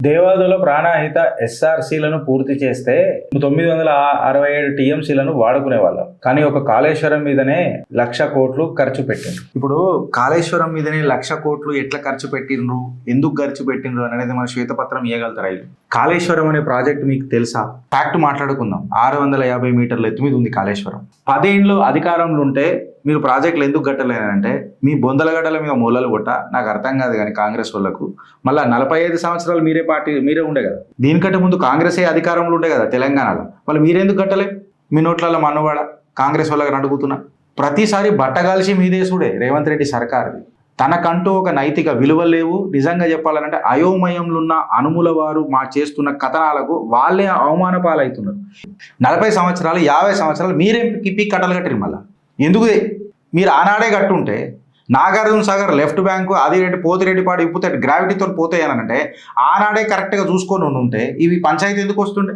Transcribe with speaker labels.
Speaker 1: దేవాదుల ప్రాణహిత ఎస్ఆర్సీలను పూర్తి చేస్తే 967 టీఎంసీలను వాడుకునేవాళ్ళం. కానీ ఒక కాళేశ్వరం మీదనే 1,00,000 కోట్లు ఖర్చు పెట్టిండ్రు. ఇప్పుడు కాళేశ్వరం మీదనే 1,00,000 కోట్లు ఎట్లా ఖర్చు పెట్టిండ్రు, ఎందుకు ఖర్చు పెట్టిండ్రు అనేది మన శ్వేతపత్రం ఇవ్వగలుగుతారు. కాళేశ్వరం అనే ప్రాజెక్ట్ మీకు తెలుసా? ఫ్యాక్ట్ మాట్లాడుకుందాం. 650 మీటర్ల ఎత్తు మీద ఉంది కాళేశ్వరం. 10 ఏళ్ళు అధికారంలో ఉంటే మీరు ప్రాజెక్టులు ఎందుకు కట్టలేనంటే మీ బొందలగడ్డల మీద మూలలు కొట్ట నాకు అర్థం కాదు. కానీ కాంగ్రెస్ వాళ్ళకు మళ్ళీ 45 సంవత్సరాలు మీరే ఉండే కదా. దీనికంటే ముందు కాంగ్రెసే అధికారంలో ఉండే కదా తెలంగాణలో. వాళ్ళు మీరెందుకు కట్టలే? మీ నోట్లలో మన్నువాడ కాంగ్రెస్ వాళ్ళకి అడుగుతున్నా. ప్రతిసారి బట్టగాల్చి మీదేసుడే రేవంత్ రెడ్డి సర్కార్ది. తనకంటూ ఒక నైతిక విలువలు లేవు. నిజంగా చెప్పాలంటే అయోమయంలో ఉన్న అనుముల వారు చేస్తున్న కథనాలకు వాళ్ళే అవమాన పాలవుతున్నారు. 40 సంవత్సరాలు 50 సంవత్సరాలు మీరేం కిప్పి కట్టలు కట్టిరు. మళ్ళీ ఎందుకు మీరు ఆనాడే కట్టుంటే నాగార్జున సాగర్ లెఫ్ట్ బ్యాంకు ఆదిరెడ్డి పోతిరెడ్డిపాడు ఇప్పుతే గ్రావిటీతో పోతాయనంటే ఆనాడే కరెక్ట్గా చూసుకొని ఉంటే ఇవి పంచాయతీ ఎందుకు వస్తుండే?